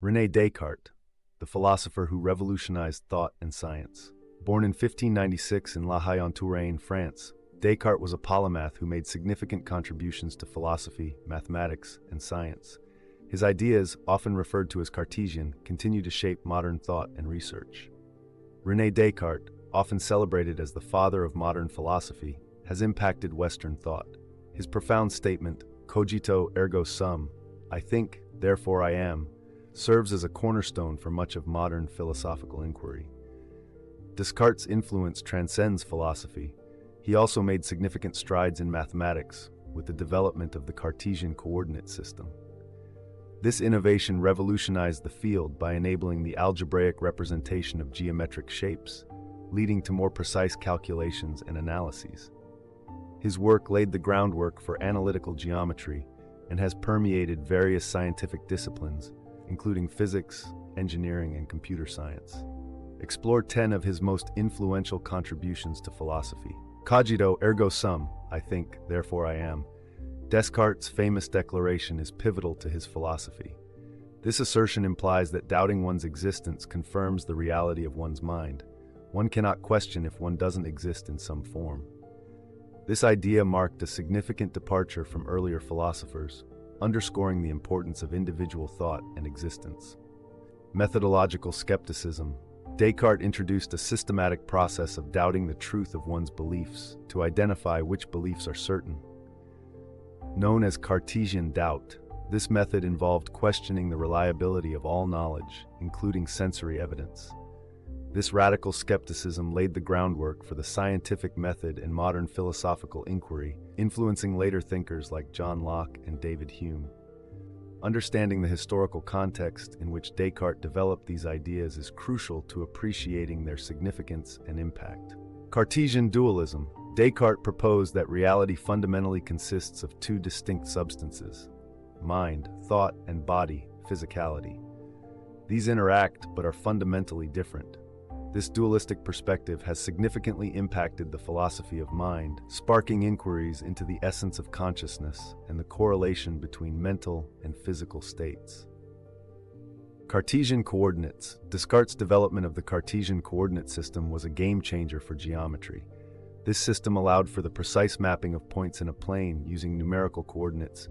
René Descartes, the philosopher who revolutionized thought and science. Born in 1596 in La Haye-en-Touraine, France, Descartes was a polymath who made significant contributions to philosophy, mathematics, and science. His ideas, often referred to as Cartesian, continue to shape modern thought and research. René Descartes, often celebrated as the father of modern philosophy, has impacted Western thought. His profound statement, cogito ergo sum, I think, therefore I am, serves as a cornerstone for much of modern philosophical inquiry. Descartes' influence transcends philosophy. He also made significant strides in mathematics with the development of the Cartesian coordinate system. This innovation revolutionized the field by enabling the algebraic representation of geometric shapes, leading to more precise calculations and analyses. His work laid the groundwork for analytical geometry and has permeated various scientific disciplines, including physics, engineering, and computer science. Explore 10 of his most influential contributions to philosophy. Cogito ergo sum, I think, therefore I am. Descartes' famous declaration is pivotal to his philosophy. This assertion implies that doubting one's existence confirms the reality of one's mind. One cannot question if one doesn't exist in some form. This idea marked a significant departure from earlier philosophers, underscoring the importance of individual thought and existence. Methodological skepticism. Descartes introduced a systematic process of doubting the truth of one's beliefs to identify which beliefs are certain. Known as Cartesian doubt, this method involved questioning the reliability of all knowledge, including sensory evidence. This radical skepticism laid the groundwork for the scientific method in modern philosophical inquiry, influencing later thinkers like John Locke and David Hume. Understanding the historical context in which Descartes developed these ideas is crucial to appreciating their significance and impact. Cartesian dualism. Descartes proposed that reality fundamentally consists of two distinct substances: mind, thought, and body, physicality. These interact but are fundamentally different. This dualistic perspective has significantly impacted the philosophy of mind, sparking inquiries into the essence of consciousness and the correlation between mental and physical states. Cartesian coordinates. Descartes' development of the Cartesian coordinate system was a game-changer for geometry. This system allowed for the precise mapping of points in a plane using numerical coordinates,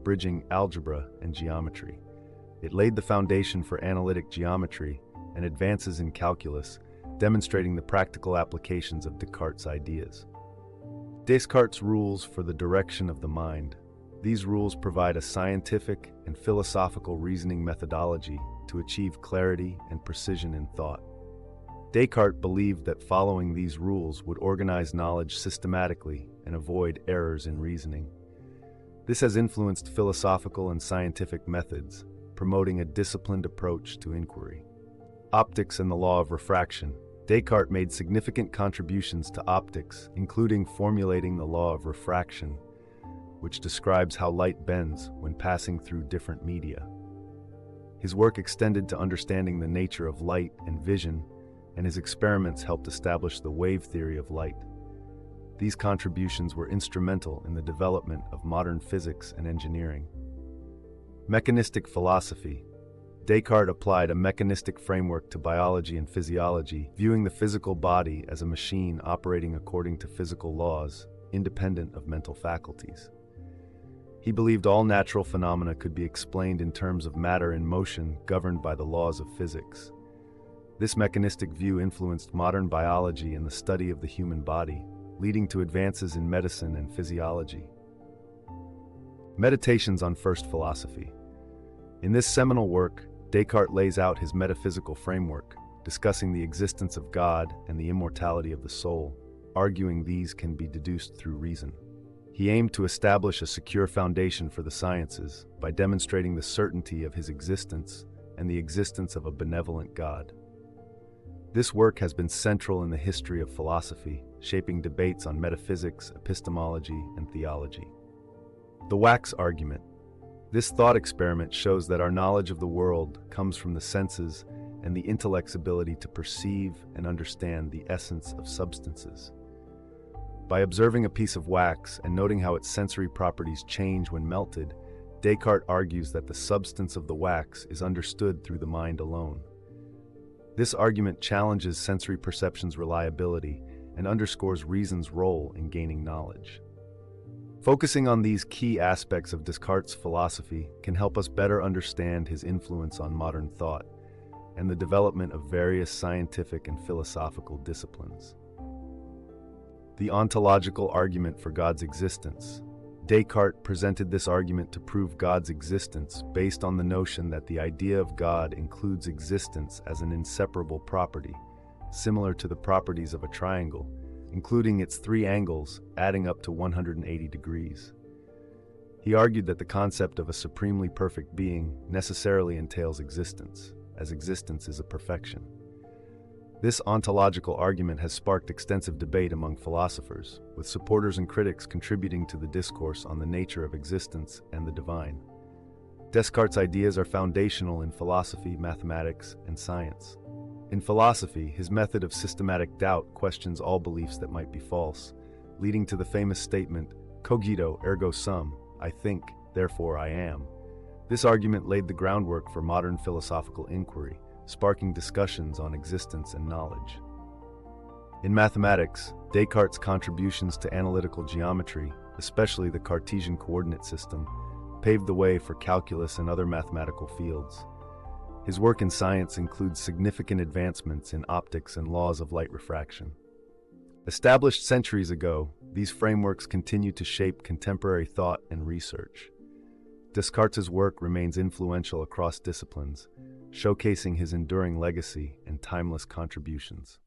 bridging algebra and geometry. It laid the foundation for analytic geometry and advances in calculus, demonstrating the practical applications of Descartes' ideas. Descartes' rules for the direction of the mind. These rules provide a scientific and philosophical reasoning methodology to achieve clarity and precision in thought. Descartes believed that following these rules would organize knowledge systematically and avoid errors in reasoning. This has influenced philosophical and scientific methods, promoting a disciplined approach to inquiry. Optics and the law of refraction. Descartes made significant contributions to optics, including formulating the law of refraction, which describes how light bends when passing through different media. His work extended to understanding the nature of light and vision, and his experiments helped establish the wave theory of light. These contributions were instrumental in the development of modern physics and engineering. Mechanistic philosophy. Descartes applied a mechanistic framework to biology and physiology, viewing the physical body as a machine operating according to physical laws, independent of mental faculties. He believed all natural phenomena could be explained in terms of matter in motion governed by the laws of physics. This mechanistic view influenced modern biology and the study of the human body, leading to advances in medicine and physiology. Meditations on First Philosophy. In this seminal work, Descartes lays out his metaphysical framework, discussing the existence of God and the immortality of the soul, arguing these can be deduced through reason. He aimed to establish a secure foundation for the sciences by demonstrating the certainty of his existence and the existence of a benevolent God. This work has been central in the history of philosophy, shaping debates on metaphysics, epistemology, and theology. The wax argument. This thought experiment shows that our knowledge of the world comes from the senses and the intellect's ability to perceive and understand the essence of substances. By observing a piece of wax and noting how its sensory properties change when melted, Descartes argues that the substance of the wax is understood through the mind alone. This argument challenges sensory perception's reliability and underscores reason's role in gaining knowledge. Focusing on these key aspects of Descartes' philosophy can help us better understand his influence on modern thought and the development of various scientific and philosophical disciplines. The ontological argument for God's existence. Descartes presented this argument to prove God's existence based on the notion that the idea of God includes existence as an inseparable property, similar to the properties of a triangle, including its three angles adding up to 180 degrees. He argued that the concept of a supremely perfect being necessarily entails existence, as existence is a perfection. This ontological argument has sparked extensive debate among philosophers, with supporters and critics contributing to the discourse on the nature of existence and the divine. Descartes' ideas are foundational in philosophy, mathematics, and science. In philosophy, his method of systematic doubt questions all beliefs that might be false, leading to the famous statement, cogito ergo sum, I think, therefore I am. This argument laid the groundwork for modern philosophical inquiry, sparking discussions on existence and knowledge. In mathematics, Descartes' contributions to analytical geometry, especially the Cartesian coordinate system, paved the way for calculus and other mathematical fields. His work in science includes significant advancements in optics and laws of light refraction. Established centuries ago, these frameworks continue to shape contemporary thought and research. Descartes' work remains influential across disciplines, showcasing his enduring legacy and timeless contributions.